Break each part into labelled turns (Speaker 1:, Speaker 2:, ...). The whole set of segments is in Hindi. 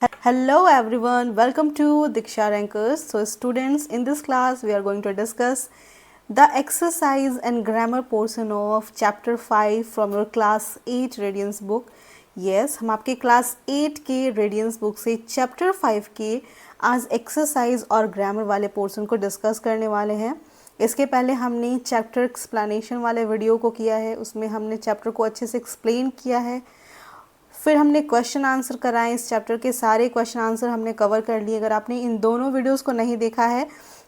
Speaker 1: Hello everyone, welcome to Diksha Rankers. So students, in this class we are going to discuss the exercise and grammar portion of chapter 5 from your class 8 Radiance book. Yes, हम आपके क्लास 8 के रेडियंस बुक से चैप्टर 5 के आज एक्सरसाइज और ग्रामर वाले पोर्शन को डिस्कस करने वाले हैं। इसके पहले हमने चैप्टर एक्सप्लेनेशन वाले वीडियो को किया है, उसमें हमने चैप्टर को अच्छे से एक्सप्लेन किया है। फिर हमने क्वेश्चन आंसर कराए, इस चैप्टर के सारे क्वेश्चन आंसर हमने कवर कर लिए। अगर आपने इन दोनों वीडियोस को नहीं देखा है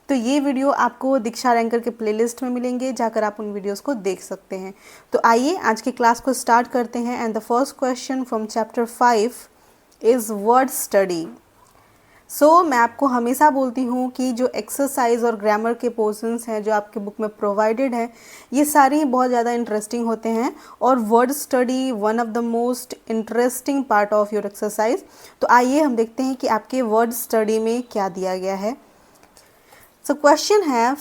Speaker 1: तो ये वीडियो आपको दीक्षा रैंकर के प्लेलिस्ट में मिलेंगे, जाकर आप उन वीडियोस को देख सकते हैं। तो आइए आज की क्लास को स्टार्ट करते हैं। And the first question from chapter 5 is word study. मैं आपको हमेशा बोलती हूँ कि जो एक्सरसाइज और ग्रामर के पोर्शंस हैं जो आपके बुक में प्रोवाइडेड है, ये सारे ही बहुत ज़्यादा इंटरेस्टिंग होते हैं और word study one of the most interesting part of your exercise. तो आइए हम देखते हैं कि आपके वर्ड स्टडी में क्या दिया गया है। सो क्वेश्चन है,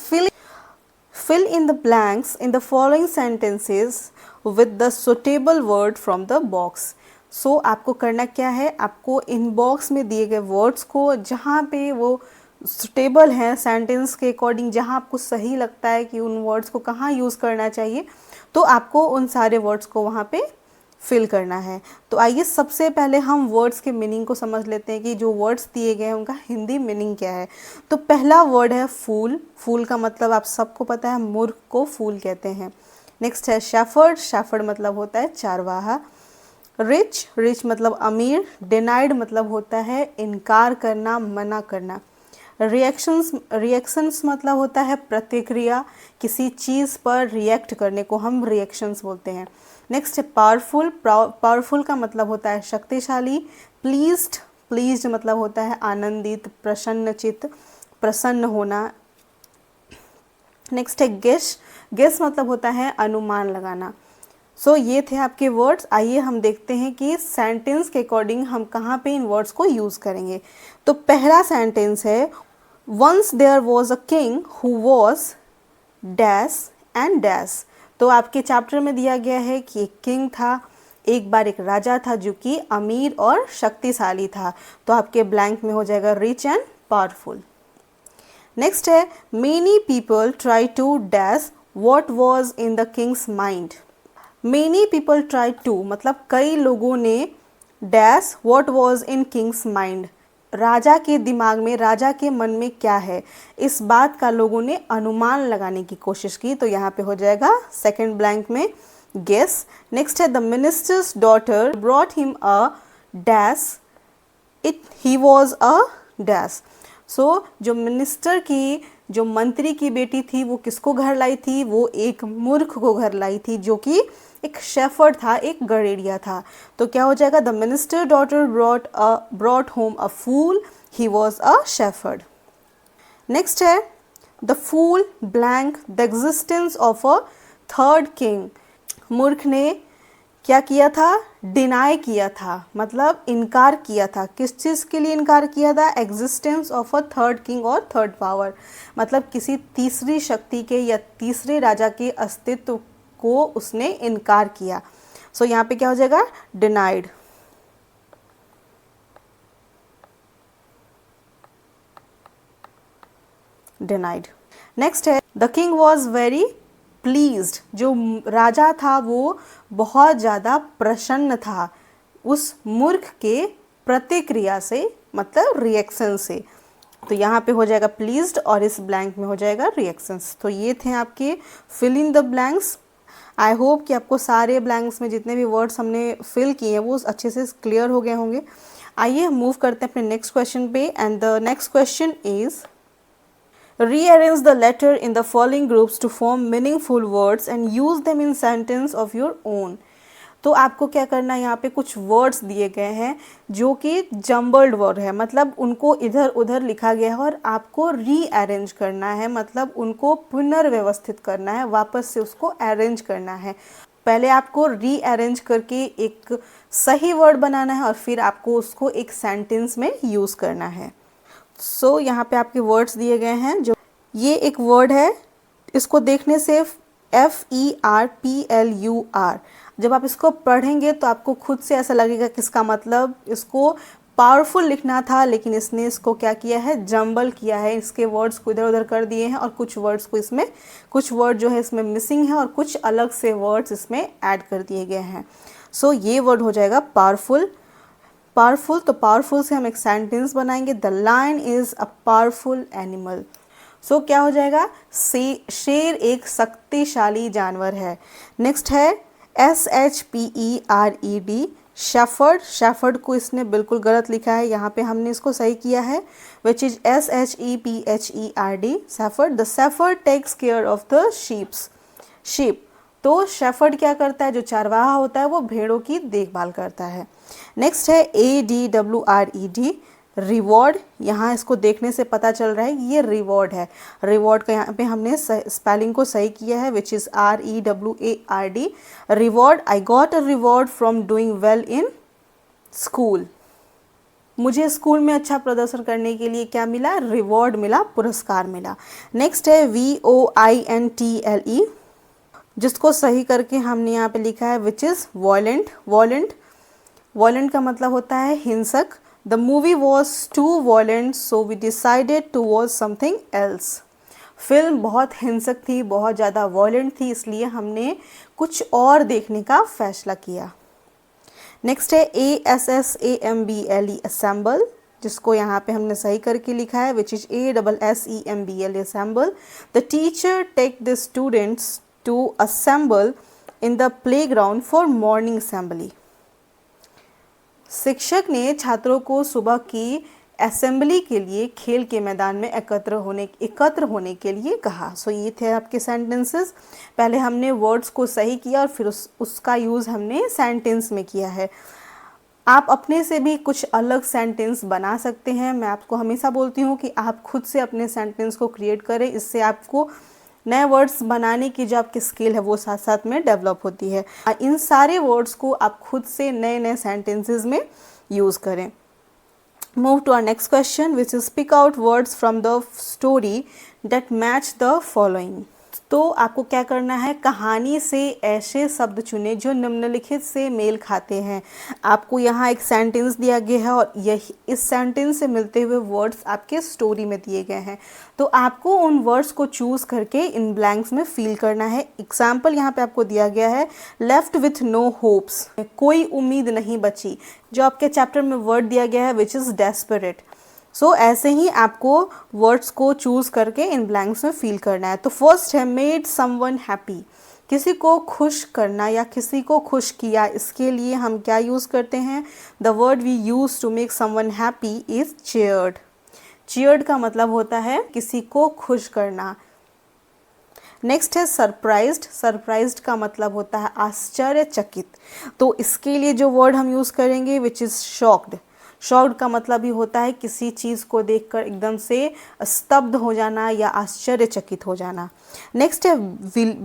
Speaker 1: fill in the blanks in the following sentences with the suitable word from the box। आपको करना क्या है, आपको इन बॉक्स में दिए गए वर्ड्स को जहाँ पे वो सुटेबल हैं सेंटेंस के अकॉर्डिंग, जहाँ आपको सही लगता है कि उन वर्ड्स को कहाँ यूज़ करना चाहिए, तो आपको उन सारे वर्ड्स को वहाँ पे फिल करना है। तो आइए सबसे पहले हम वर्ड्स के मीनिंग को समझ लेते हैं कि जो वर्ड्स दिए गए हैं उनका हिंदी मीनिंग क्या है। तो पहला वर्ड है फूल। फूल का मतलब आप सबको पता है, मूर्ख को फूल कहते हैं। नेक्स्ट है शेफर्ड। शेफर्ड मतलब होता है चारवाहा। रिच। रिच मतलब अमीर। डिनाइड मतलब होता है इनकार करना, मना करना। रिएक्शंस मतलब होता है प्रतिक्रिया, किसी चीज़ पर रिएक्ट करने को हम रिएक्शंस बोलते हैं। नेक्स्ट है पावरफुल। पावरफुल का मतलब होता है शक्तिशाली। प्लीज्ड। प्लीज्ड मतलब होता है आनंदित, प्रसन्नचित्त, प्रसन्न होना। नेक्स्ट है गेस। गेस मतलब होता है अनुमान लगाना। ये थे आपके वर्ड्स। आइए हम देखते हैं कि सेंटेंस के अकॉर्डिंग हम कहाँ पे इन वर्ड्स को यूज़ करेंगे। तो पहला सेंटेंस है, once there was a king who was dash and dash. तो आपके चैप्टर में दिया गया है कि एक किंग था, एक बार एक राजा था जो कि अमीर और शक्तिशाली था। तो आपके ब्लैंक में हो जाएगा रिच एंड पावरफुल। नेक्स्ट है, many people try to dash what was in the king's mind. Many people try to मतलब कई लोगों ने dash what was in king's mind, राजा के दिमाग में, राजा के मन में क्या है, इस बात का लोगों ने अनुमान लगाने की कोशिश की। तो यहाँ पे हो जाएगा सेकंड ब्लैंक में गेस। नेक्स्ट है, the ministers daughter brought him a dash it he was a dash. जो मिनिस्टर की, जो मंत्री की बेटी थी, वो किसको घर लाई थी, वो एक मूर्ख को घर लाई थी जो कि एक शेफर्ड था, एक गड़ेरिया था। तो क्या हो जाएगा, the minister daughter brought home a fool, he was a shepherd. Next है, the fool blank the existence of a third king. मूर्ख ने क्या किया था, डिनाई किया था, मतलब इनकार किया था। किस चीज़ के लिए इनकार किया था, existence of a third king और थर्ड पावर, मतलब किसी तीसरी शक्ति के या तीसरे राजा के अस्तित्व को उसने इनकार किया। यहाँ पे क्या हो जाएगा, डिनाइड। डिनाइड। नेक्स्ट है, the king was very pleased. जो राजा था वो बहुत ज़्यादा प्रसन्न था उस मूर्ख के प्रतिक्रिया से, मतलब रिएक्शन से। तो यहाँ पे हो जाएगा प्लीज्ड और इस ब्लैंक में हो जाएगा रिएक्शंस। तो ये थे आपके fill in the blanks. I hope कि आपको सारे ब्लैंक्स में जितने भी वर्ड्स हमने फिल किए हैं वो अच्छे से क्लियर हो गए होंगे। आइए हम मूव करते हैं अपने नेक्स्ट क्वेश्चन पे। And the next question is, rearrange the letter in the following groups to form meaningful words and use them in sentence of your own। तो आपको क्या करना है, यहाँ पे कुछ वर्ड्स दिए गए हैं जो कि जम्बल्ड वर्ड है, मतलब उनको इधर उधर लिखा गया है और आपको रीअरेंज करना है, मतलब उनको पुनर्व्यवस्थित करना है, वापस से उसको अरेंज करना है। पहले आपको रीअरेंज करके एक सही वर्ड बनाना है और फिर आपको उसको एक सेंटेंस में यूज़ करना है। यहाँ पे आपके वर्ड्स दिए गए हैं। जो ये एक वर्ड है, इसको देखने से FERPLUR, जब आप इसको पढ़ेंगे तो आपको खुद से ऐसा लगेगा कि इसका मतलब इसको पावरफुल लिखना था, लेकिन इसने इसको क्या किया है, जंबल किया है, इसके वर्ड्स को इधर उधर कर दिए हैं और कुछ वर्ड्स को इसमें, कुछ वर्ड जो है इसमें मिसिंग है और कुछ अलग से वर्ड्स इसमें ऐड कर दिए गए हैं। सो ये वर्ड हो जाएगा पावरफुल। पावरफुल, तो पावरफुल से हम एक सेंटेंस बनाएंगे, the lion is a powerful animal. So क्या हो जाएगा, शेर एक शक्तिशाली जानवर है। नेक्स्ट है SHPERED, शेफर्ड। शेफर्ड को इसने बिल्कुल गलत लिखा है, यहाँ पे हमने इसको सही किया है, which is SHEPHERD, shepherd. The shepherd takes care of the sheep. तो शेफर्ड क्या करता है, जो चारवाहा होता है वो भेड़ों की देखभाल करता है। नेक्स्ट है ADWRED, रिवॉर्ड। यहाँ इसको देखने से पता चल रहा है ये रिवॉर्ड है। रिवॉर्ड का यहाँ पे हमने स्पेलिंग को सही किया है, which is REWARD, reward. I got a reward from doing well in school. मुझे स्कूल में अच्छा प्रदर्शन करने के लिए क्या मिला, रिवॉर्ड मिला, पुरस्कार मिला। नेक्स्ट है VOINTLE, जिसको सही करके हमने यहाँ पे लिखा है विच इज़ वॉयलेंट। वॉयलेंट का मतलब होता है हिंसक। The movie was too violent so we decided to watch something else. Film बहुत हिंसक थी, बहुत ज़्यादा वॉयलेंट थी, इसलिए हमने कुछ और देखने का फैसला किया। नेक्स्ट है ASSAMBLE, असेंबल, जिसको यहाँ पे हमने सही करके लिखा है which is ASSEMBLE, assemble. The teacher take the students to assemble in the playground for morning assembly. शिक्षक ने छात्रों को सुबह की असेंबली के लिए खेल के मैदान में एकत्र होने के लिए कहा। सो ये थे आपके सेंटेंसेस। पहले हमने वर्ड्स को सही किया और फिर उसका यूज़ हमने सेंटेंस में किया है। आप अपने से भी कुछ अलग सेंटेंस बना सकते हैं। मैं आपको हमेशा बोलती हूँ कि आप खुद से अपने सेंटेंस को क्रिएट करें, इससे आपको नए वर्ड्स बनाने की जो आपकी स्किल है वो साथ साथ में डेवलप होती है। इन सारे वर्ड्स को आप खुद से नए नए सेंटेंसेस में यूज़ करें। Move to our next question, which is speak out words from the story that match the following. तो आपको क्या करना है, कहानी से ऐसे शब्द चुने जो निम्नलिखित से मेल खाते हैं। आपको यहाँ एक सेंटेंस दिया गया है और यही इस सेंटेंस से मिलते हुए वर्ड्स आपके स्टोरी में दिए गए हैं। तो आपको उन वर्ड्स को चूज़ करके इन ब्लैंक्स में फिल करना है। एग्जाम्पल यहाँ पे आपको दिया गया है, लेफ्ट विथ नो होप्स, कोई उम्मीद नहीं बची। जो आपके चैप्टर में वर्ड दिया गया है विच इज़ डेस्परेट। सो ऐसे ही आपको वर्ड्स को चूज़ करके इन ब्लैंक्स में फिल करना है। तो फर्स्ट है मेड समवन हैप्पी, किसी को खुश करना या किसी को खुश किया। इसके लिए हम क्या यूज़ करते हैं, the word we use to make someone happy is cheered. Cheered का मतलब होता है किसी को खुश करना। नेक्स्ट है सरप्राइज्ड। सरप्राइज्ड का मतलब होता है आश्चर्यचकित। तो इसके लिए जो वर्ड हम यूज़ करेंगे विच इज़ शॉक्ड। शॉक्ड का मतलब ही होता है किसी चीज़ को देखकर एकदम से स्तब्ध हो जाना या आश्चर्यचकित हो जाना। नेक्स्ट है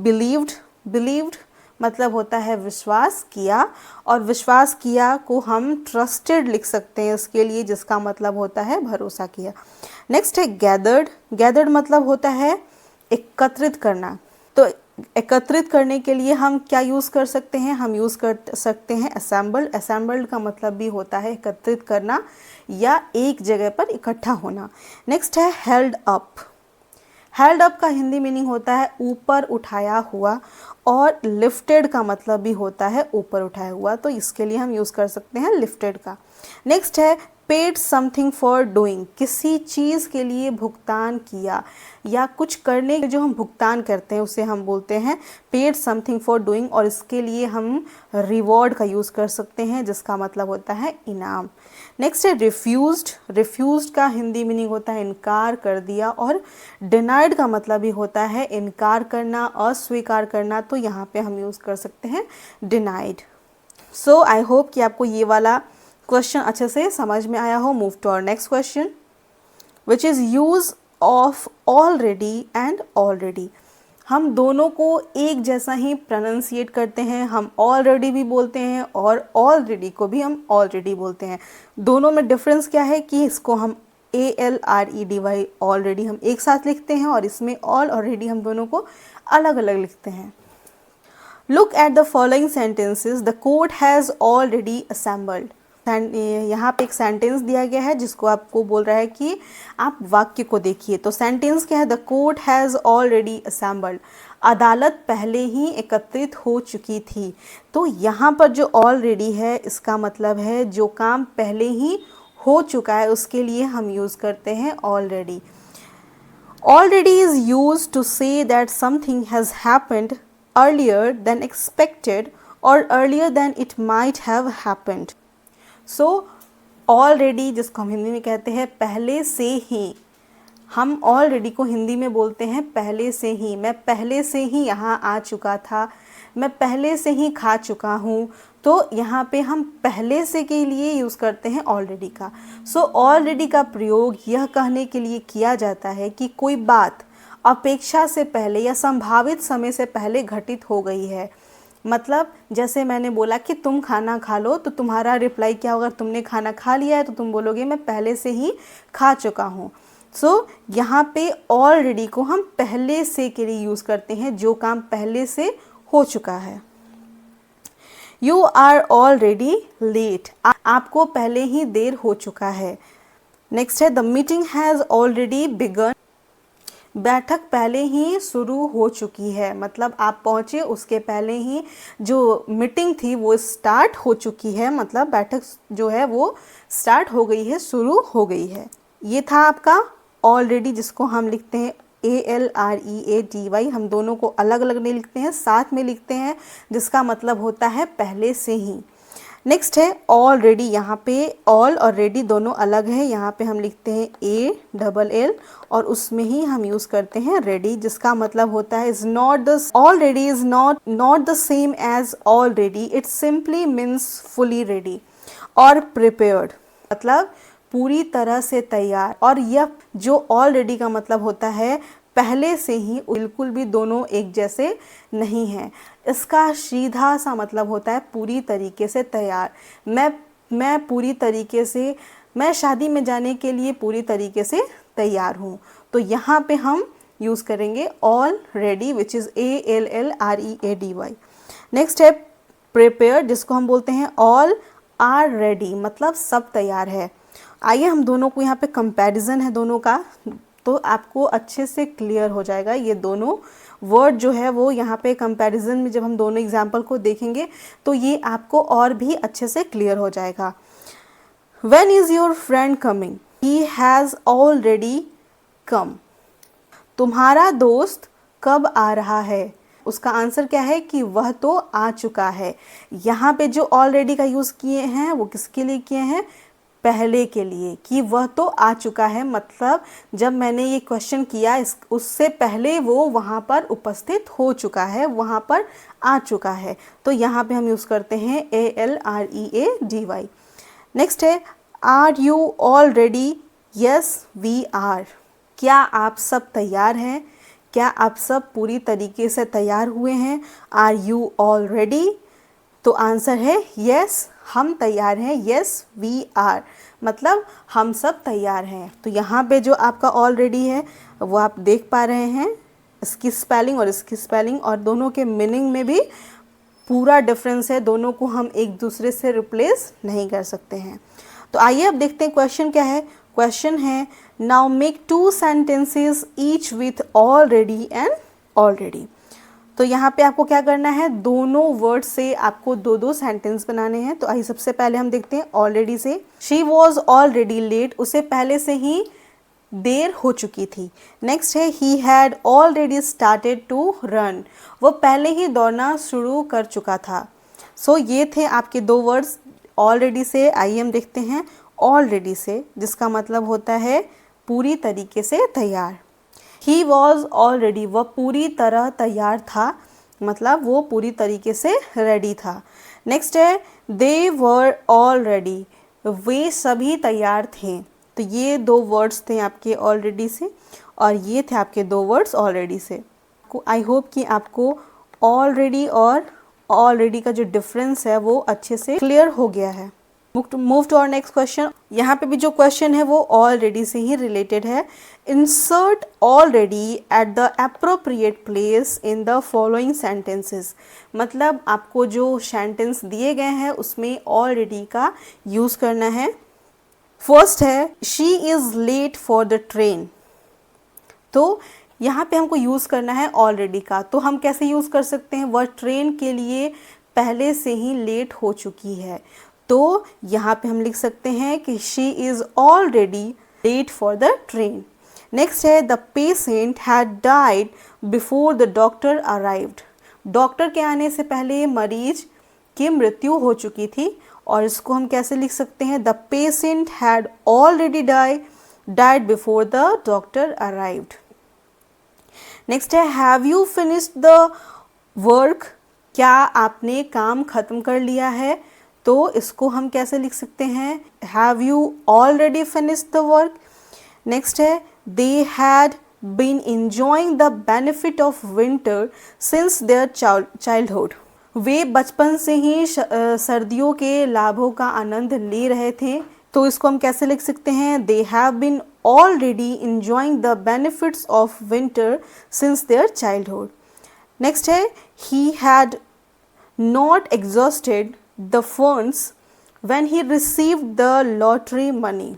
Speaker 1: बिलीव्ड। बिलीव्ड मतलब होता है विश्वास किया, और विश्वास किया को हम ट्रस्टेड लिख सकते हैं इसके लिए, जिसका मतलब होता है भरोसा किया। नेक्स्ट है गैदर्ड। गैदर्ड मतलब होता है एकत्रित करना। तो एकत्रित करने के लिए हम क्या यूज़ कर सकते हैं, हम यूज़ कर सकते हैं असेंबल्ड। असेंबल्ड का मतलब भी होता है एकत्रित करना या एक जगह पर इकट्ठा होना। नेक्स्ट है हेल्ड अप। हेल्ड अप का हिंदी मीनिंग होता है ऊपर उठाया हुआ, और लिफ्टेड का मतलब भी होता है ऊपर उठाया हुआ। तो इसके लिए हम यूज़ कर सकते हैं लिफ्टेड का। नेक्स्ट है पेड समथिंग फॉर डूइंग, किसी चीज़ के लिए भुगतान किया या कुछ करने के जो हम भुगतान करते हैं उसे हम बोलते हैं पेड समथिंग फॉर डूइंग, और इसके लिए हम रिवॉर्ड का यूज़ कर सकते हैं जिसका मतलब होता है इनाम। नेक्स्ट है रिफ्यूज्ड। रिफ्यूज्ड का हिंदी मीनिंग होता है इनकार कर दिया, और डिनाइड का मतलब भी होता है इनकार करना, अस्वीकार करना। तो यहाँ पे हम यूज़ कर सकते हैं डिनाइड। सो आई होप कि आपको ये वाला क्वेश्चन अच्छे से समझ में आया हो। Move to our next question, which is use of already and already. हम दोनों को एक जैसा ही प्रोनाउंसिएट करते हैं, हम ऑलरेडी भी बोलते हैं और ऑलरेडी को भी हम ऑलरेडी बोलते हैं। दोनों में डिफरेंस क्या है कि इसको हम ALREDY ऑलरेडी हम एक साथ लिखते हैं, और इसमें ऑलरेडी हम दोनों को अलग अलग लिखते हैं। Look at the following sentences. The court has already assembled. यहाँ पे एक सेंटेंस दिया गया है जिसको आपको बोल रहा है कि आप वाक्य को देखिए। तो सेंटेंस क्या है, the court has already assembled, अदालत पहले ही एकत्रित हो चुकी थी। तो यहाँ पर जो ऑलरेडी है इसका मतलब है जो काम पहले ही हो चुका है उसके लिए हम यूज़ करते हैं already. Already is used to say that something has happened earlier than expected or earlier than it might have happened. So already जिसको हम हिंदी में कहते हैं पहले से ही, हम already को हिंदी में बोलते हैं पहले से ही। मैं पहले से ही यहाँ आ चुका था, मैं पहले से ही खा चुका हूँ। तो यहाँ पे हम पहले से के लिए यूज़ करते हैं ऑलरेडी का। सो ऑलरेडी का प्रयोग यह कहने के लिए किया जाता है कि कोई बात अपेक्षा से पहले या संभावित समय से पहले घटित हो गई है। मतलब जैसे मैंने बोला कि तुम खाना खा लो, तो तुम्हारा रिप्लाई क्या होगा, तुमने खाना खा लिया है तो तुम बोलोगे मैं पहले से ही खा चुका हूँ। सो यहाँ पे ऑलरेडी को हम पहले से के लिए यूज़ करते हैं, जो काम पहले से हो चुका है। You are already late, आपको पहले ही देर हो चुका है। नेक्स्ट है the meeting has already begun, बैठक पहले ही शुरू हो चुकी है। मतलब आप पहुँचे उसके पहले ही जो मीटिंग थी वो स्टार्ट हो चुकी है, मतलब बैठक जो है वो स्टार्ट हो गई है, शुरू हो गई है। ये था आपका ऑलरेडी जिसको हम लिखते हैं ALREADY। हम दोनों को अलग अलग नहीं लिखते हैं, साथ में लिखते हैं, जिसका मतलब होता है पहले से ही। नेक्स्ट है ऑलरेडी। यहाँ पे ऑल और रेडी दोनों अलग है, यहाँ पे हम लिखते हैं ALL और उसमें ही हम यूज़ करते हैं रेडी, जिसका मतलब होता है is not the, already is not the same as already, it simply means fully ready और प्रिपेयर्ड, मतलब पूरी तरह से तैयार। और यह जो ऑलरेडी का मतलब होता है पहले से ही, बिल्कुल भी दोनों एक जैसे नहीं हैं। इसका सीधा सा मतलब होता है पूरी तरीके से तैयार। मैं पूरी तरीके से, मैं शादी में जाने के लिए पूरी तरीके से तैयार हूँ। तो यहाँ पे हम यूज़ करेंगे already which is ALLREADY। Next है प्रिपेयर, जिसको हम बोलते हैं ऑल आर रेडी, मतलब सब तैयार है। आइए हम दोनों को यहाँ पे कंपैरिजन है दोनों का, तो आपको अच्छे से क्लियर हो जाएगा। ये दोनों वर्ड जो है वो यहाँ पे कंपैरिजन में जब हम दोनों एग्जाम्पल को देखेंगे तो ये आपको और भी अच्छे से क्लियर हो जाएगा। When is your friend coming? He has already come. तुम्हारा दोस्त कब आ रहा है? उसका आंसर क्या है कि वह तो आ चुका है। यहाँ पे जो ऑलरेडी का यूज़ किए हैं वो किसके लिए किए हैं, पहले के लिए, कि वह तो आ चुका है, मतलब जब मैंने ये क्वेश्चन किया उससे पहले वो वहाँ पर उपस्थित हो चुका है, वहाँ पर आ चुका है। तो यहाँ पे हम यूज़ करते हैं ALREADY। नेक्स्ट है are you all ready? Yes we are. क्या आप सब तैयार हैं? क्या आप सब पूरी तरीके से तैयार हुए हैं? Are you all ready? तो आंसर है यस, हम तैयार हैं। यस वी आर, मतलब हम सब तैयार हैं। तो यहाँ पे जो आपका ऑलरेडी है वो आप देख पा रहे हैं, इसकी स्पेलिंग और इसकी स्पेलिंग, और दोनों के मीनिंग में भी पूरा डिफरेंस है। दोनों को हम एक दूसरे से रिप्लेस नहीं कर सकते हैं। तो आइए अब देखते हैं क्वेश्चन क्या है। क्वेश्चन है now make 2 sentences each with already and already. तो यहाँ पे आपको क्या करना है, दोनों वर्ड से आपको 2-2 सेंटेंस बनाने हैं। तो आइए सबसे पहले हम देखते हैं ऑलरेडी से। शी वॉज ऑलरेडी लेट, उसे पहले से ही देर हो चुकी थी। नेक्स्ट है he had already started to run, वो पहले ही दौड़ना शुरू कर चुका था। सो ये थे आपके 2 वर्ड्स ऑलरेडी से। आइए हम देखते हैं ऑलरेडी से, जिसका मतलब होता है पूरी तरीके से तैयार। ही वॉज ऑलरेडी, वह पूरी तरह तैयार था, मतलब वो पूरी तरीके से रेडी था। नेक्स्ट है दे वर ऑलरेडी, वे सभी तैयार थे। तो ये 2 वर्ड्स थे आपके ऑलरेडी से, और ये थे आपके 2 वर्ड्स ऑलरेडी से। आई होप कि आपको ऑलरेडी और ऑलरेडी का जो डिफरेंस है वो अच्छे से क्लियर हो गया है। Move to our next question. यहाँ पे भी जो क्वेश्चन है वो ऑलरेडी से ही रिलेटेड है। Insert already at the appropriate place in the following sentences. मतलब आपको जो सेंटेंस दिए गए हैं उसमें ऑलरेडी का यूज़ करना है। फर्स्ट है she is late for the train. तो यहाँ पे हमको यूज़ करना है ऑलरेडी का। तो हम कैसे यूज़ कर सकते हैं, वह ट्रेन के लिए पहले से ही लेट हो चुकी है। तो यहाँ पे हम लिख सकते हैं कि she is already late for the train. Next है the patient had died before the doctor arrived. Doctor के आने से पहले मरीज की मृत्यु हो चुकी थी, और इसको हम कैसे लिख सकते हैं, the patient had already died before the doctor arrived. Next है have you finished the work. क्या आपने काम खत्म कर लिया है। तो इसको हम कैसे लिख सकते हैं, have you already finished the work. Next है they had been enjoying the benefit of winter since their childhood. वे बचपन से ही सर्दियों के लाभों का आनंद ले रहे थे। तो इसको हम कैसे लिख सकते हैं, they have been already enjoying the benefits of winter since their childhood. Next है he had not exhausted the funds when he received the lottery money।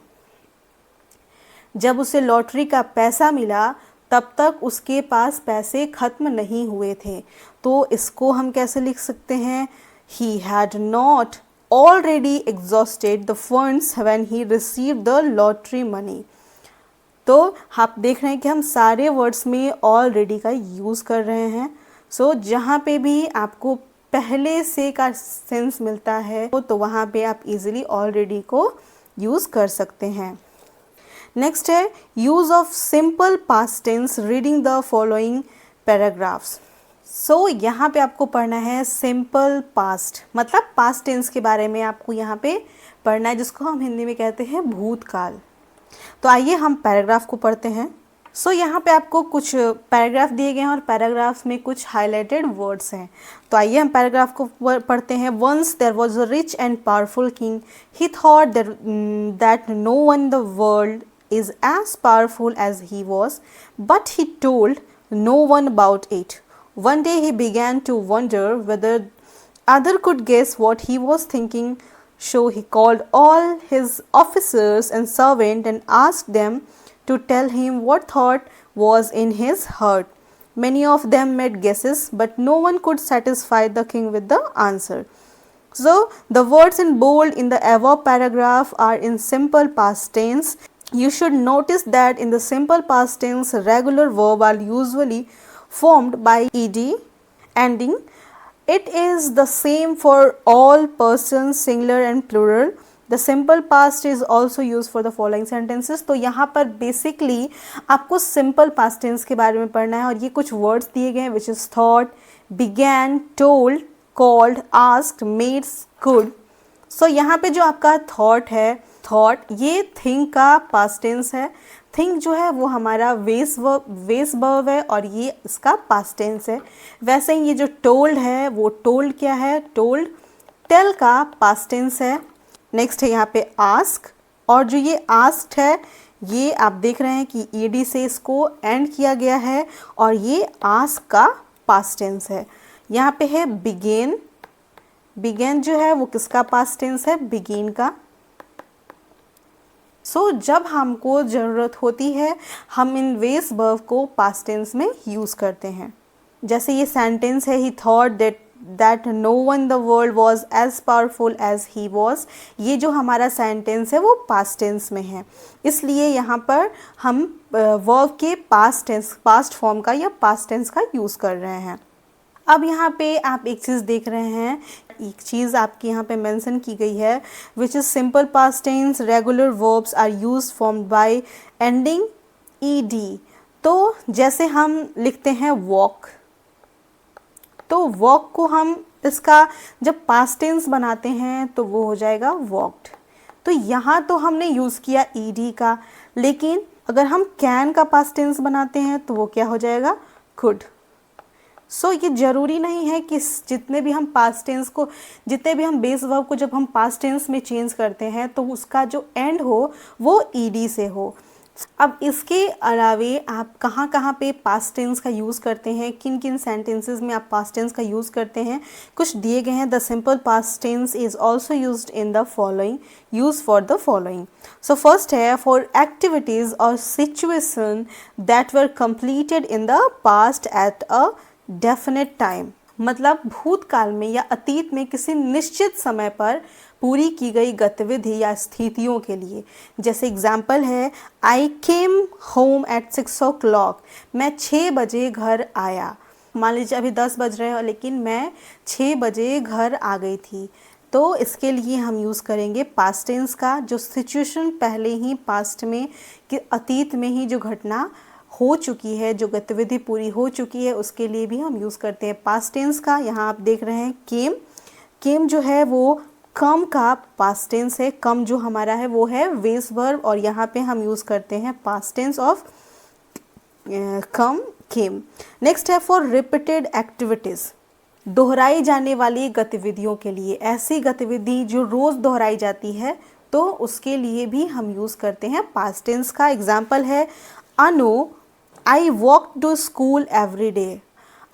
Speaker 1: जब उसे लॉटरी का पैसा मिला तब तक उसके पास पैसे खत्म नहीं हुए थे। तो इसको हम कैसे लिख सकते हैं, he had not already exhausted the funds when he received the lottery money। तो आप देख रहे हैं कि हम सारे वर्ड्स में ऑलरेडी का यूज़ कर रहे हैं। सो जहाँ पे भी आपको पहले से का सेंस मिलता है तो वहाँ पे आप इजीली ऑलरेडी को यूज़ कर सकते हैं। नेक्स्ट है use of simple past tense reading the following paragraphs. So यहाँ पे आपको पढ़ना है सिंपल पास्ट, मतलब पास्ट टेंस के बारे में आपको यहाँ पे पढ़ना है, जिसको हम हिंदी में कहते हैं भूतकाल। तो आइए हम पैराग्राफ को पढ़ते हैं। सो यहाँ पे आपको कुछ पैराग्राफ दिए गए हैं और पैराग्राफ्स में कुछ हाईलाइटेड वर्ड्स हैं। तो आइए हम पैराग्राफ को पढ़ते हैं। Once there was a rich and powerful king, he thought that no one in the world is as powerful as he was, but he told no one about it. One day he began to wonder whether other could guess what he was thinking, so he called all his officers and servants and asked them to tell him what thought was in his heart. Many of them made guesses, but no one could satisfy the king with the answer. So the words in bold in the above paragraph are in simple past tense. You should notice that in the simple past tense, regular verb are usually formed by ed ending. It is the same for all persons, singular and plural. The simple past is also used for the following sentences. तो यहाँ पर basically आपको simple past tense के बारे में पढ़ना है, और ये कुछ words दिए गए हैं which is thought, began, told, called, asked, made, could. सो यहाँ पे जो आपका थॉट है, थॉट ये थिंक का पास्ट टेंस है। थिंक जो है वो हमारा वेस वर्ब है और ये इसका पास्ट टेंस है। वैसे ही ये जो टोल्ड है वो टोल्ड क्या है, टोल्ड टेल का पास्ट टेंस है। नेक्स्ट है यहाँ पे आस्क, और जो ये आस्क्ड है ये आप देख रहे हैं कि ईडी से इसको एंड किया गया है और ये आस्क का पास्ट टेंस है। यहाँ पे है बिगेन, बिगेन जो है वो किसका पास्ट टेंस है, बिगिन का। सो जब हमको ज़रूरत होती है हम इन वेस वर्ब को पास्ट टेंस में यूज़ करते हैं। जैसे ये सेंटेंस है, he thought that no one in the world was as powerful as he was. ये जो हमारा सेंटेंस है वो पास्ट टेंस में है, इसलिए यहाँ पर हम वर्ब के पास्ट फॉर्म का या पास्ट टेंस का यूज़ कर रहे हैं। अब यहाँ पे आप एक चीज़ देख रहे हैं, एक चीज़ आपकी यहाँ पे मेंशन की गई है which is simple past tense regular verbs are use formed by ending ED. तो जैसे हम लिखते हैं वॉक, तो वॉक को हम इसका जब पास्ट टेंस बनाते हैं तो वो हो जाएगा वॉक्ड। तो यहाँ तो हमने यूज़ किया ईडी का, लेकिन अगर हम कैन का पास्ट टेंस बनाते हैं तो वो क्या हो जाएगा, कुड। सो ये ज़रूरी नहीं है कि जितने भी हम पास्ट टेंस को, जितने भी हम बेस वर्ब को जब हम पास्ट टेंस में चेंज करते हैं तो उसका जो एंड हो वो ईडी से हो। अब इसके अलावे आप कहाँ कहाँ पे पास्ट टेंस का यूज़ करते हैं, किन किन सेंटेंसेस में आप पास्ट टेंस का यूज़ करते हैं, कुछ दिए गए हैं। The simple past tense is also used in the following, use for the following. So first है फॉर एक्टिविटीज़ और situation that were completed in the past at a definite time, मतलब भूतकाल में या अतीत में किसी निश्चित समय पर पूरी की गई गतिविधि या स्थितियों के लिए। जैसे एग्जाम्पल है आई केम होम एट 6 o'clock, मैं 6 बजे घर आया। मान लीजिए अभी 10 बज रहे हैं लेकिन मैं 6 बजे घर आ गई थी, तो इसके लिए हम यूज़ करेंगे पास्ट टेंस का। जो सिचुएशन पहले ही पास्ट में कि अतीत में ही जो घटना हो चुकी है, जो गतिविधि पूरी हो चुकी है, उसके लिए भी हम यूज़ करते हैं पास्ट टेंस का। यहाँ आप देख रहे हैं केम, केम जो है वो कम का पास्ट टेंस है। कम जो हमारा है वो है बेस वर्ब और यहाँ पे हम यूज़ करते हैं past tense of come, came. Next है फॉर रिपीटेड एक्टिविटीज़, दोहराई जाने वाली गतिविधियों के लिए। ऐसी गतिविधि जो रोज़ दोहराई जाती है तो उसके लिए भी हम यूज़ करते हैं पास्ट टेंस का। एग्जाम्पल है Anu I walk to school every day.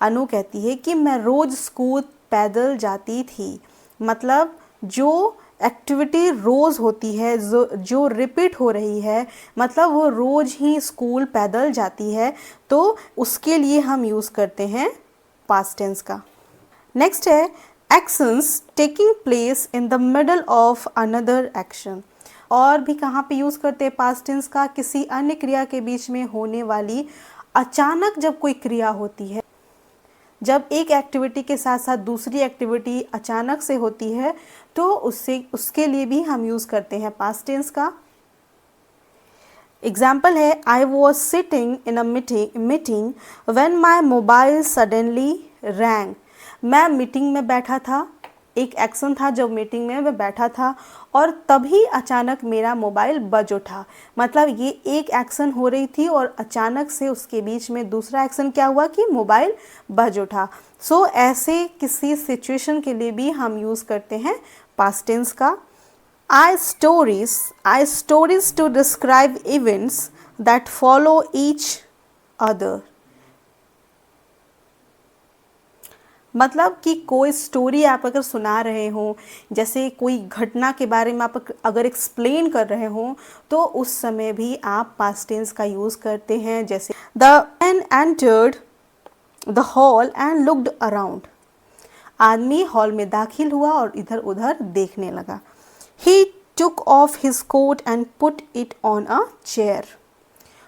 Speaker 1: Anu कहती है कि मैं रोज़ स्कूल पैदल जाती थी, मतलब जो एक्टिविटी रोज़ होती है, जो रिपीट हो रही है, मतलब वो रोज़ ही स्कूल पैदल जाती है, तो उसके लिए हम यूज़ करते हैं पास्ट टेंस का। नेक्स्ट है actions taking place in the middle of another action. और भी कहाँ पे यूज़ करते हैं पास्ट टेंस का, किसी अन्य क्रिया के बीच में होने वाली अचानक जब कोई क्रिया होती है, जब एक एक्टिविटी के साथ साथ दूसरी एक्टिविटी अचानक से होती है तो उसके लिए भी हम यूज़ करते हैं पास्ट टेंस का। एग्जाम्पल है I was sitting in a meeting when my mobile suddenly wrong. मैं मीटिंग में बैठा था, एक एक्शन था जब मीटिंग में मैं बैठा था और तभी अचानक मेरा मोबाइल बज उठा। मतलब ये एक एक्शन हो रही थी और अचानक से उसके बीच में दूसरा एक्शन क्या हुआ कि मोबाइल बज उठा। सो ऐसे किसी सिचुएशन के लिए भी हम यूज़ करते हैं पास्ट टेंस का। I stories to describe events that follow each other। मतलब कि कोई स्टोरी आप अगर सुना रहे हो, जैसे कोई घटना के बारे में आप अगर एक्सप्लेन कर रहे हो तो उस समय भी आप पास्ट टेंस का यूज़ करते हैं। जैसे the man entered the hall and looked around. आदमी हॉल में दाखिल हुआ और इधर उधर देखने लगा। He took off his coat and put it on a chair।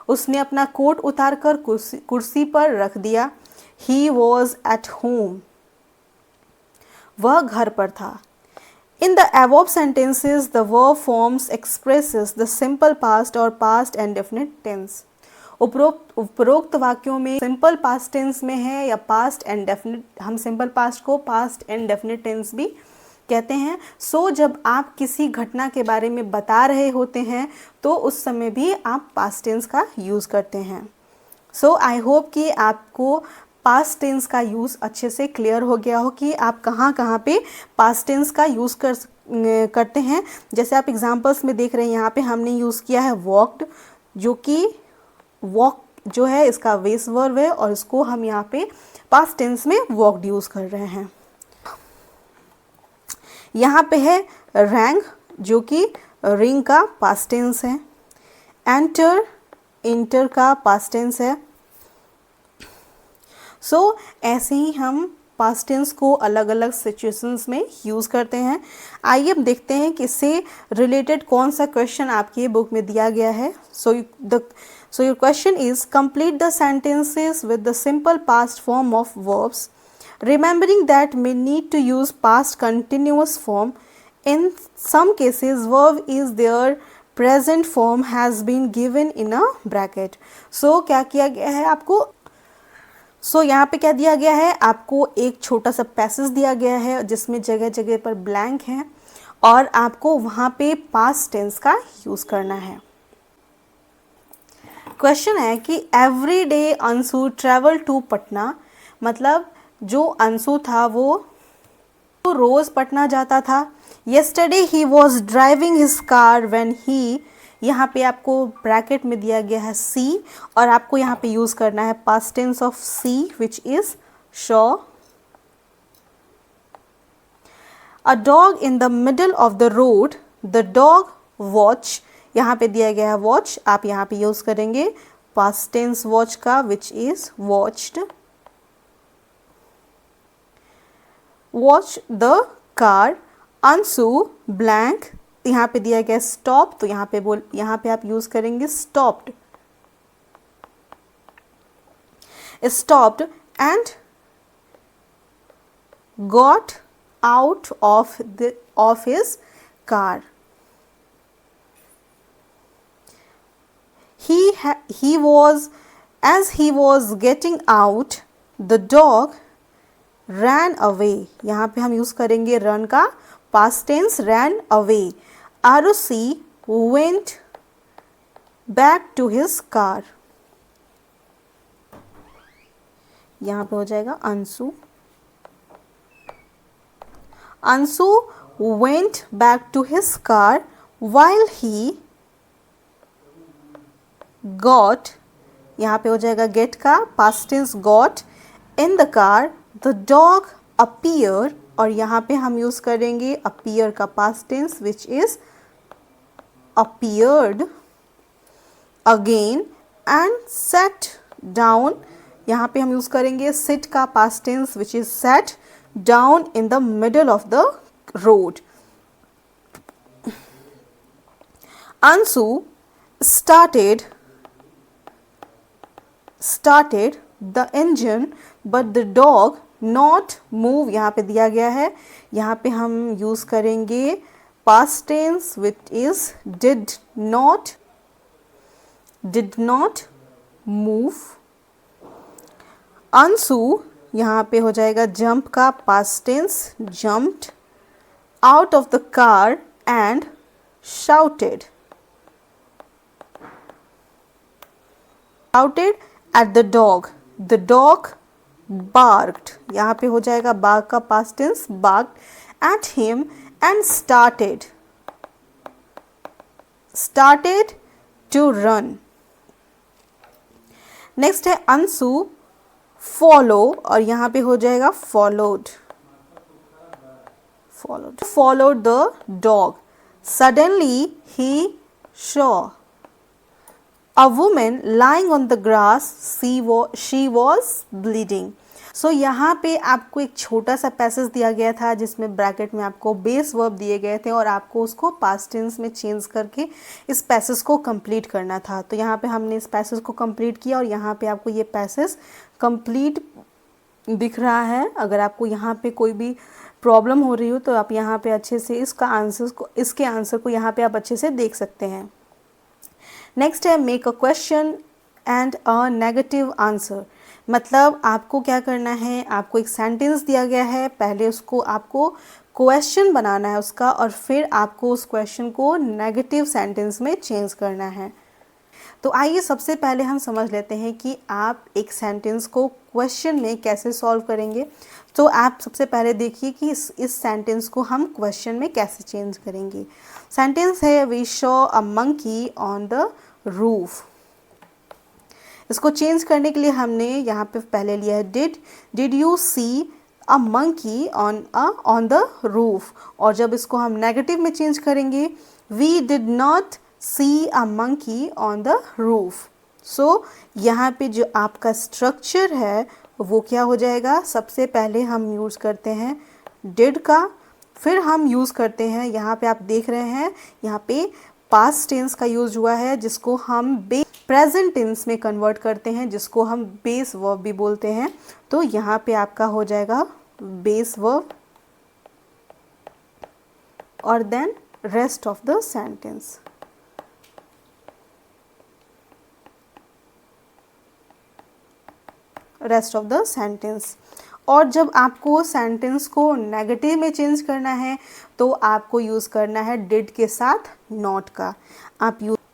Speaker 1: उसने अपना कोट उतार कर कुर्सी पर रख दिया। He was at home। वह घर पर था। In the above sentences, the verb forms expresses the simple past or past and definite tense। उपरोक्त वाक्यों में सिंपल पास्ट टेंस में है या पास्ट एंड डेफिनेट, हम सिंपल पास्ट को पास्ट एंड डेफिनेट टेंस भी कहते हैं। सो जब आप किसी घटना के बारे में बता रहे होते हैं तो उस समय भी आप पास्ट टेंस का यूज़ करते हैं। सो आई होप कि आपको पास्ट टेंस का यूज़ अच्छे से क्लियर हो गया हो कि आप कहाँ कहाँ पे पास्ट टेंस का यूज़ करते हैं। जैसे आप एग्जांपल्स में देख रहे हैं, यहाँ पे हमने यूज़ किया है वॉक्ड, जो कि वॉक जो है इसका बेस वर्ब है और इसको हम यहाँ पे पास्ट टेंस में वॉक्ड यूज़ कर रहे हैं। यहाँ पे है रैंग, जो कि रिंग का पास्ट टेंस है। एंटर, इंटर का पास्ट टेंस है। सो ऐसे ही हम पास्ट टेंस को अलग अलग सिचुएशंस में यूज़ करते हैं। आइए अब देखते हैं कि इससे रिलेटेड कौन सा क्वेश्चन आपकी बुक में दिया गया है। So your question is complete the sentences with the simple past form of verbs, remembering that we need to use past continuous form. In some cases verb is their present form has been given in a bracket। So क्या किया गया है आपको, यहाँ पे क्या दिया गया है आपको, एक छोटा सा पैसेज दिया गया है जिसमें जगह जगह पर ब्लैंक है और आपको वहाँ पे पास्ट टेंस का यूज़ करना है। क्वेश्चन है कि every day Anshu travel to Patna, मतलब जो अंशु था वो रोज पटना जाता था। Yesterday he was driving his car when he, यहाँ पे आपको ब्रैकेट में दिया गया है सी, और आपको यहाँ पे यूज करना है past tense of see which is saw. A dog in the middle of the road, the dog watch, यहाँ पे दिया गया है वॉच, आप यहाँ पे यूज करेंगे पास्ट टेंस वॉच का which is watched. Watch the car, Anshu blank, यहाँ पे दिया गया स्टॉप, तो यहाँ पे आप यूज करेंगे stopped, stopped and got out of his car. He was, as he was getting out, the dog ran away, यहाँ पे हम यूज करेंगे रन का past tense ran away। Arushi went back to his car, यहाँ पे हो जाएगा Anshu. Anshu went back to his car while he got, यहाँ पे हो जाएगा get का past tense got in the car, the dog appear, और यहाँ पे हम यूज करेंगे appear का past tense which is appeared again and sat down, यहाँ पे हम यूज करेंगे sit का past tense which is sat down in the middle of the road। Ansu started the engine but the dog not move, यहाँ पे दिया गया है, यहाँ पे हम यूज करेंगे past tense which is did not move। Anshu यहाँ पे हो जाएगा jump का past tense jumped out of the car and shouted at the dog, the dog barked, यहाँ पे हो जाएगा bark का past tense barked at him and started to run। Next है अंशु follow, और यहाँ पे हो जाएगा followed the dog, suddenly he saw a woman lying on the grass, she was bleeding। सो यहाँ पे आपको एक छोटा सा पैसेज दिया गया था जिसमें ब्रैकेट में आपको बेस वर्ब दिए गए थे और आपको उसको पास्ट टेंस में चेंज करके इस पैसेज को कंप्लीट करना था। तो यहाँ पे हमने इस पैसेज को कंप्लीट किया और यहाँ पे आपको ये पैसेज कंप्लीट दिख रहा है। अगर आपको यहाँ पे कोई भी प्रॉब्लम हो रही हो तो आप यहाँ पे अच्छे से इसके आंसर को यहाँ पे आप अच्छे से देख सकते हैं। नेक्स्ट है make a question and a negative answer. मतलब आपको क्या करना है, आपको एक सेंटेंस दिया गया है, पहले उसको आपको क्वेश्चन बनाना है उसका और फिर आपको उस क्वेश्चन को नेगेटिव सेंटेंस में चेंज करना है। तो आइए सबसे पहले हम समझ लेते हैं कि आप एक सेंटेंस को क्वेश्चन में कैसे सॉल्व करेंगे। तो आप सबसे पहले देखिए कि इस सेंटेंस को हम क्वेश्चन में कैसे चेंज करेंगे। सेंटेंस है we saw a monkey on the roof. इसको चेंज करने के लिए हमने यहाँ पे पहले लिया है did you see a monkey on the roof, और जब इसको हम नेगेटिव में चेंज करेंगे we did not see a monkey on the roof. So यहाँ पे जो आपका स्ट्रक्चर है वो क्या हो जाएगा, सबसे पहले हम यूज़ करते हैं डिड का, फिर हम यूज़ करते हैं, यहाँ पे आप देख रहे हैं यहाँ पे पास्ट टेंस का यूज हुआ है जिसको हम प्रेजेंट टेंस में कन्वर्ट करते हैं, जिसको हम बेस वर्ब भी बोलते हैं। तो यहाँ पे आपका हो जाएगा बेस वर्ब और then rest of the sentence. Rest of the sentence. और जब आपको सेंटेंस को नेगेटिव में चेंज करना है तो आपको यूज़ करना है डिड के साथ नॉट का।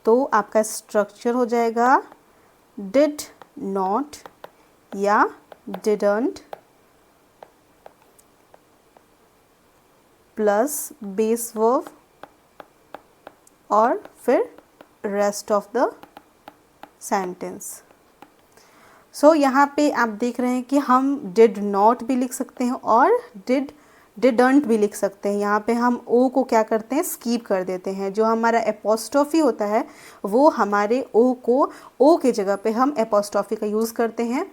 Speaker 1: तो आपका स्ट्रक्चर हो जाएगा डिड नॉट या डिडंट प्लस बेस वर्ब और फिर रेस्ट ऑफ द सेंटेंस। सो यहाँ पे आप देख रहे हैं कि हम डिड नॉट भी लिख सकते हैं और डिडंट भी लिख सकते हैं। यहाँ पे हम ओ को क्या करते हैं, स्कीप कर देते हैं। जो हमारा एपोस्ट्रॉफी होता है वो हमारे ओ को, ओ के जगह पे हम एपोस्ट्रॉफी का यूज़ करते हैं।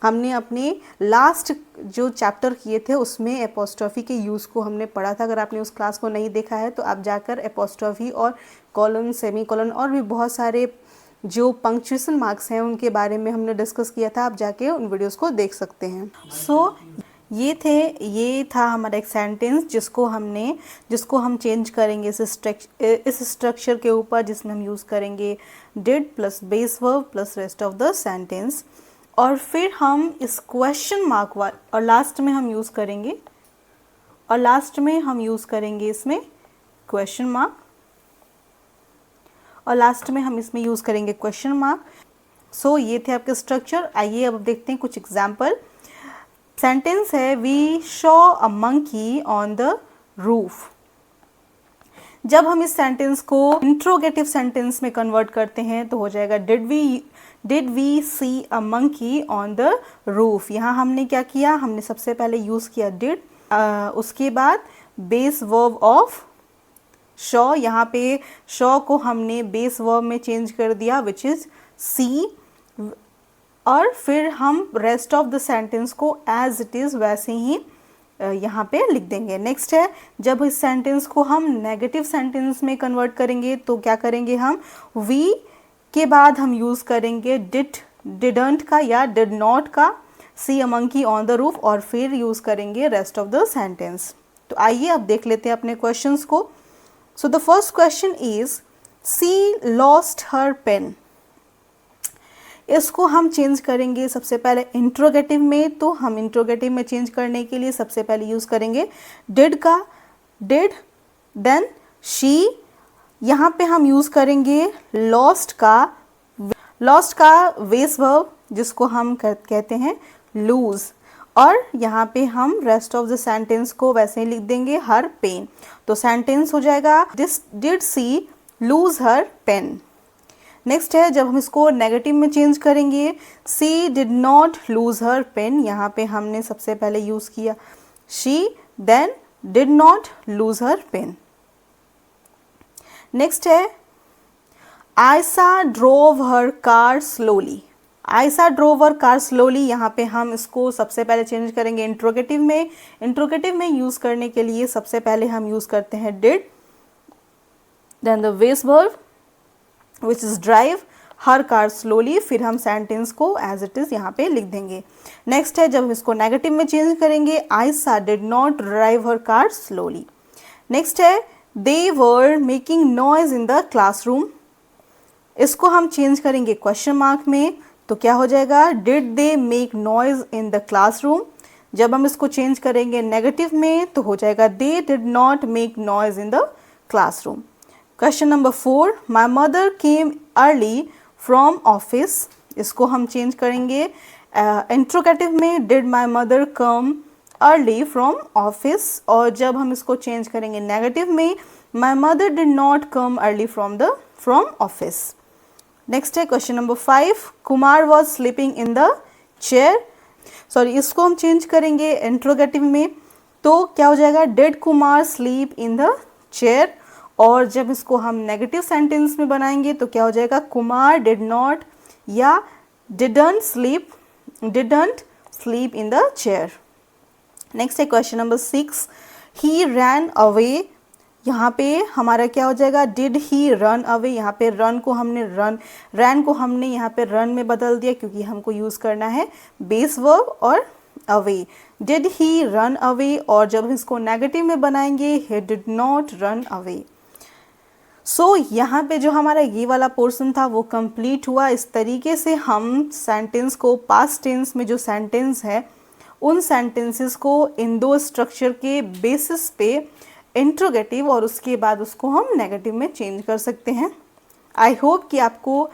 Speaker 1: हमने अपने लास्ट जो चैप्टर किए थे उसमें एपोस्ट्रॉफी के यूज़ को हमने पढ़ा था। अगर आपने उस क्लास को नहीं देखा है तो आप जाकर एपोस्ट्रॉफी और कॉलन, सेमी कॉलन और भी बहुत सारे जो पंक्चुएशन मार्क्स हैं उनके बारे में हमने डिस्कस किया था। आप जाके उन वीडियोस को देख सकते हैं। सो ये था हमारा एक सेंटेंस जिसको हम चेंज करेंगे इस स्ट्रक्चर के ऊपर, जिसमें हम यूज़ करेंगे did plus base verb plus rest of the sentence. और फिर हम इस क्वेश्चन मार्क और लास्ट में हम यूज़ करेंगे इसमें क्वेश्चन मार्क, और लास्ट में हम इसमें यूज़ करेंगे क्वेश्चन मार्क। सो ये थे आपके स्ट्रक्चर। आइए अब देखते हैं कुछ एग्जाम्पल। सेंटेंस है we saw a monkey on the roof. जब हम इस सेंटेंस को इंट्रोगेटिव सेंटेंस में कन्वर्ट करते हैं तो हो जाएगा did we see a monkey on the roof. यहाँ हमने क्या किया, हमने सबसे पहले यूज़ किया डिड, उसके बाद बेस वर्ब ऑफ शॉ। यहाँ पे शॉ को हमने बेस वर्ब में चेंज कर दिया विच इज़ सी, और फिर हम रेस्ट ऑफ द सेंटेंस को एज इट इज़ वैसे ही यहाँ पे लिख देंगे। नेक्स्ट है, जब इस सेंटेंस को हम नेगेटिव सेंटेंस में कन्वर्ट करेंगे तो क्या करेंगे, हम वी के बाद हम यूज़ करेंगे डिडंट का या डिड नॉट का, see a monkey on the roof, और फिर यूज़ करेंगे रेस्ट ऑफ द सेंटेंस। तो आइए अब देख लेते हैं अपने क्वेश्चंस को। So the first question is she lost her pen. इसको हम चेंज करेंगे सबसे पहले इंट्रोगेटिव में। तो हम इंट्रोगेटिव में चेंज करने के लिए सबसे पहले यूज़ करेंगे डिड का, डिड देन शी। यहाँ पे हम यूज़ करेंगे लॉस्ट का बेस वर्ब जिसको हम कहते हैं लूज, और यहाँ पे हम रेस्ट ऑफ द सेंटेंस को वैसे ही लिख देंगे हर पेन। तो सेंटेंस हो जाएगा this did she lose her pain. Next है, जब हम इसको नेगेटिव में चेंज करेंगे she did not lose her pain. यहाँ पे हमने सबसे पहले यूज़ किया she, then did not lose her pain. Next है Ayesha drove her car slowly. Ayesha drove her car slowly, यहाँ पे हम इसको सबसे पहले चेंज करेंगे इंट्रोगेटिव में। इंट्रोगेटिव में यूज़ करने के लिए सबसे पहले हम यूज़ करते हैं did, then the base verb which is drive her car slowly, फिर हम सेंटेंस को एज इट इज़ यहाँ पे लिख देंगे। नेक्स्ट है, जब हम इसको नेगेटिव में चेंज करेंगे Ayesha did not drive her car slowly. Next है they were making noise in the classroom. इसको हम चेंज करेंगे क्वेश्चन मार्क में, तो क्या हो जाएगा did they make noise in the classroom. जब हम इसको चेंज करेंगे नेगेटिव में तो हो जाएगा they did not make noise in the classroom. Question number 4, my mother came early from office. इसको हम चेंज करेंगे इंट्रोगेटिव में did my mother come early from office, और जब हम इसको चेंज करेंगे नेगेटिव में my mother did not come early from office. Next है question number 5, Kumar was sleeping in the chair. Sorry, इसको हम चेंज करेंगे इंट्रोगेटिव में, तो क्या हो जाएगा did Kumar sleep in the chair, और जब इसको हम नेगेटिव सेंटेंस में बनाएंगे तो क्या हो जाएगा कुमार डिड नॉट या didn't sleep in the chair. Next है क्वेश्चन नंबर 6, ही रैन अवे। यहाँ पे हमारा क्या हो जाएगा डिड ही रन अवे। यहाँ पे रन को हमने यहाँ पे रन में बदल दिया क्योंकि हमको यूज़ करना है बेस वर्ब और away. Did he run away, और जब इसको नेगेटिव में बनाएंगे he did not run away. So यहाँ पे जो हमारा ये वाला पोर्शन था वो कंप्लीट हुआ। इस तरीके से हम सेंटेंस को पास्ट टेंस में जो सेंटेंस है उन सेंटेंसेस को इन दो स्ट्रक्चर के बेसिस पे इंट्रोगेटिव और उसके बाद उसको हम नेगेटिव में चेंज कर सकते हैं। आई होप कि आपको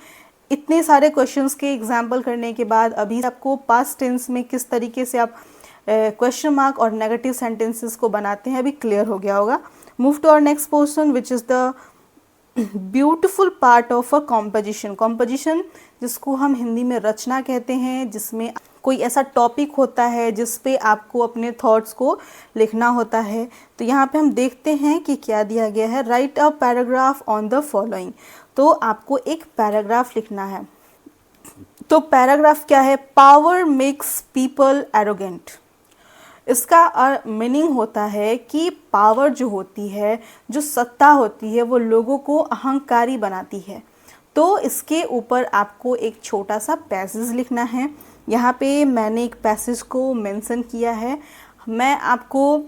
Speaker 1: इतने सारे क्वेश्चंस के एग्जाम्पल करने के बाद अभी आपको पास्ट टेंस में किस तरीके से आप क्वेश्चन मार्क और नेगेटिव सेंटेंसेस को बनाते हैं, अभी क्लियर हो गया होगा। Move to our next portion which is the beautiful part of a composition. Composition जिसको हम हिंदी में रचना कहते हैं, जिसमें कोई ऐसा टॉपिक होता है जिस पे आपको अपने थॉट्स को लिखना होता है। तो यहाँ पे हम देखते हैं कि क्या दिया गया है, right a paragraph on the following. तो आपको एक पैराग्राफ लिखना है। तो पैराग्राफ क्या है, पावर मेक्स पीपल एरोगेंट। इसका मीनिंग होता है कि पावर जो होती है, जो सत्ता होती है, वो लोगों को अहंकारी बनाती है। तो इसके ऊपर आपको एक छोटा सा पैसेज लिखना है। यहाँ पे मैंने एक पैसेज को मेंशन किया है। मैं आपको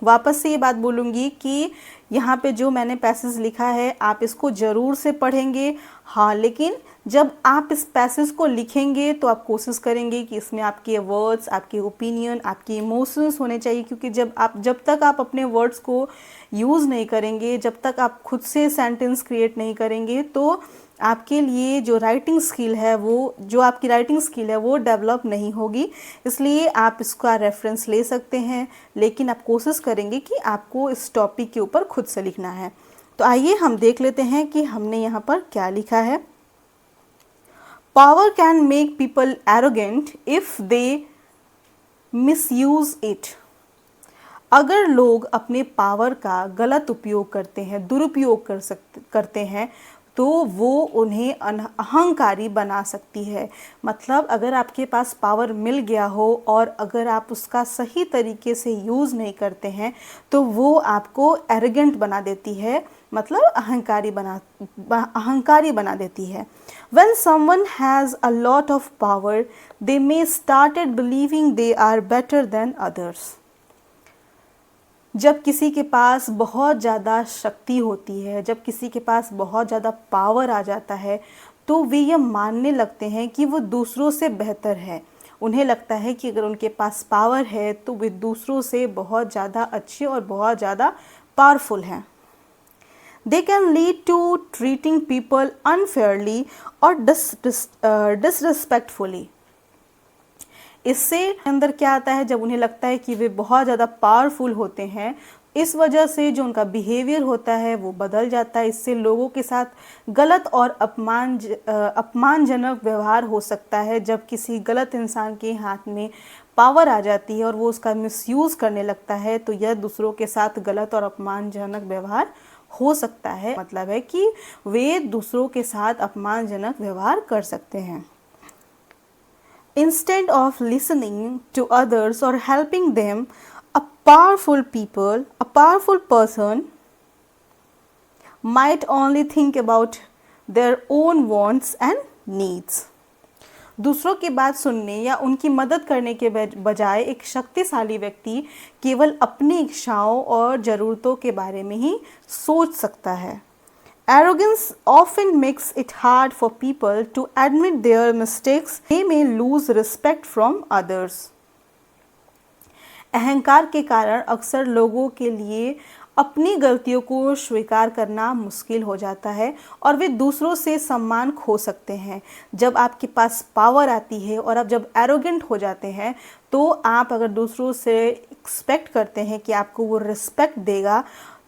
Speaker 1: वापस से ये बात बोलूँगी कि यहाँ पे जो मैंने पैसेज लिखा है आप इसको ज़रूर से पढ़ेंगे, हाँ, लेकिन जब आप इस पैसेज को लिखेंगे तो आप कोशिश करेंगे कि इसमें आपके वर्ड्स, आपके ओपिनियन, आपके इमोशंस होने चाहिए, क्योंकि जब तक आप अपने वर्ड्स को यूज़ नहीं करेंगे, जब तक आप खुद से सेंटेंस क्रिएट नहीं करेंगे, तो आपके लिए जो राइटिंग स्किल है वो डेवलप नहीं होगी। इसलिए आप इसका रेफरेंस ले सकते हैं, लेकिन आप कोशिश करेंगे कि आपको इस टॉपिक के ऊपर खुद से लिखना है। तो आइए हम देख लेते हैं कि हमने यहाँ पर क्या लिखा है। Power can make people arrogant if they misuse it. अगर लोग अपने पावर का गलत उपयोग करते हैं, दुरुपयोग करते हैं, तो वो उन्हें अहंकारी बना सकती है। मतलब अगर आपके पास पावर मिल गया हो और अगर आप उसका सही तरीके से यूज़ नहीं करते हैं तो वो आपको एरोगेंट बना देती है, मतलब अहंकारी बना देती है। When someone has a lot of power, they may started believing they are better than others. जब किसी के पास बहुत ज़्यादा शक्ति होती है, जब किसी के पास बहुत ज़्यादा पावर आ जाता है, तो वे यह मानने लगते हैं कि वो दूसरों से बेहतर है। उन्हें लगता है कि अगर उनके पास पावर है तो वे दूसरों से बहुत ज़्यादा अच्छे और बहुत ज़्यादा पावरफुल हैं। They can lead to treating people unfairly or disrespectfully. इससे अंदर क्या आता है, जब उन्हें लगता है कि वे बहुत ज़्यादा पावरफुल होते हैं, इस वजह से जो उनका बिहेवियर होता है वो बदल जाता है। इससे लोगों के साथ गलत और अपमानजनक व्यवहार हो सकता है। जब किसी गलत इंसान के हाथ में पावर आ जाती है और वो उसका मिसयूज़ करने लगता है, तो यह दूसरों के साथ गलत और अपमानजनक व्यवहार हो सकता है। मतलब है कि वे दूसरों के साथ अपमानजनक व्यवहार कर सकते हैं। Instead of listening to others or helping them, a powerful person might only think about their own wants and needs. दूसरों की बात सुनने या उनकी मदद करने के बजाय एक शक्तिशाली व्यक्ति केवल अपनी इच्छाओं और ज़रूरतों के बारे में ही सोच सकता है। Arrogance often makes it hard for people to admit their mistakes. They may lose respect from others. अहंकार के कारण अक्सर लोगों के लिए अपनी गलतियों को स्वीकार करना मुश्किल हो जाता है और वे दूसरों से सम्मान खो सकते हैं। जब आपके पास पावर आती है और आप जब एरोगेंट हो जाते हैं, तो आप अगर दूसरों से एक्सपेक्ट करते हैं कि आपको वो रिस्पेक्ट देगा,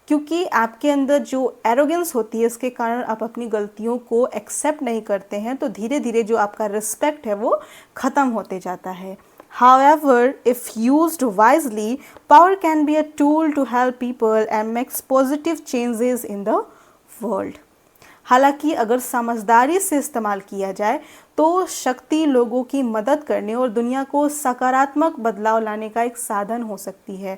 Speaker 1: क्योंकि आपके अंदर जो एरोगेंस होती है इसके कारण आप अपनी गलतियों को एक्सेप्ट नहीं करते हैं, तो धीरे धीरे जो आपका रिस्पेक्ट है वो ख़त्म होते जाता है। However, if used wisely, power can be a tool to help people and makes positive changes in the world. हालांकि अगर समझदारी से इस्तेमाल किया जाए तो शक्ति लोगों की मदद करने और दुनिया को सकारात्मक बदलाव लाने का एक साधन हो सकती है।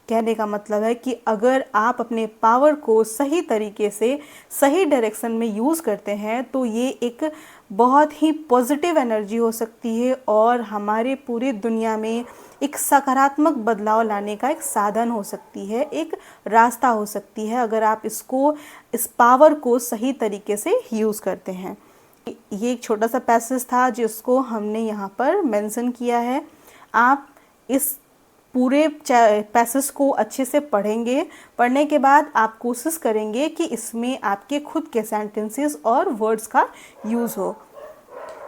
Speaker 1: कहने का मतलब है कि अगर आप अपने पावर को सही तरीके से सही डायरेक्शन में यूज़ करते हैं तो ये एक बहुत ही पॉजिटिव एनर्जी हो सकती है और हमारे पूरी दुनिया में एक सकारात्मक बदलाव लाने का एक साधन हो सकती है, एक रास्ता हो सकती है, अगर आप इस पावर को सही तरीके से यूज़ करते हैं। ये एक छोटा सा पैसेज था जिसको हमने यहाँ पर मेंशन किया है। आप इस पूरे पैसेज को अच्छे से पढ़ेंगे। पढ़ने के बाद आप कोशिश करेंगे कि इसमें आपके खुद के सेंटेंसेस और वर्ड्स का यूज़ हो।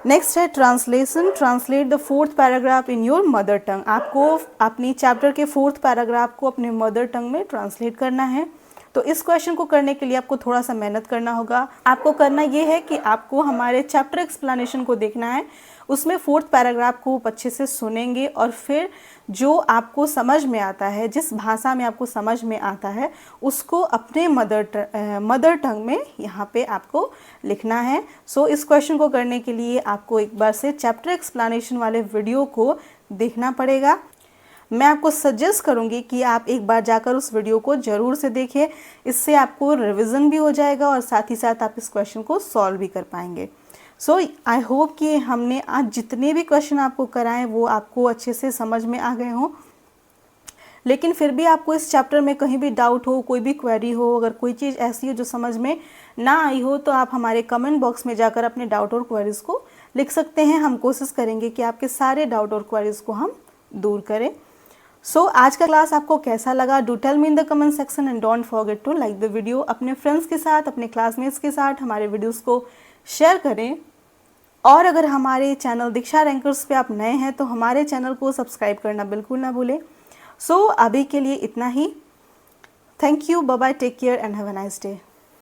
Speaker 1: नेक्स्ट है translation. Translate the fourth paragraph in your mother tongue. आपको अपनी चैप्टर के फोर्थ पैराग्राफ को अपने मदर टंग में ट्रांसलेट करना है। तो इस क्वेश्चन को करने के लिए आपको थोड़ा सा मेहनत करना होगा। आपको करना ये है कि आपको हमारे चैप्टर एक्सप्लेनेशन को देखना है, उसमें फोर्थ पैराग्राफ को अच्छे से सुनेंगे और फिर जो आपको समझ में आता है, जिस भाषा में आपको समझ में आता है, उसको अपने मदर टंग में यहाँ पे आपको लिखना है। सो इस क्वेश्चन को करने के लिए आपको एक बार से चैप्टर एक्सप्लेनेशन वाले वीडियो को देखना पड़ेगा। मैं आपको सजेस्ट करूंगी कि आप एक बार जाकर उस वीडियो को ज़रूर से देखें, इससे आपको रिवीजन भी हो जाएगा और साथ ही साथ आप इस क्वेश्चन को सॉल्व भी कर पाएंगे। सो आई होप कि हमने आज जितने भी क्वेश्चन आपको कराएं वो आपको अच्छे से समझ में आ गए हों। लेकिन फिर भी आपको इस चैप्टर में कहीं भी डाउट हो, कोई भी क्वेरी हो, अगर कोई चीज़ ऐसी हो जो समझ में ना आई हो, तो आप हमारे कमेंट बॉक्स में जाकर अपने डाउट और क्वेरीज़ को लिख सकते हैं। हम कोशिश करेंगे कि आपके सारे डाउट और क्वेरीज़ को हम दूर करें। सो आज का क्लास आपको कैसा लगा? Do tell me in the comment section and don't forget to like the video. अपने फ्रेंड्स के साथ, अपने क्लासमेट्स के साथ हमारे वीडियोस को शेयर करें। और अगर हमारे चैनल दीक्षा रैंकर्स पे आप नए हैं तो हमारे चैनल को सब्सक्राइब करना बिल्कुल ना भूलें। सो अभी के लिए इतना ही। Thank you, bye bye, take care and have a nice day.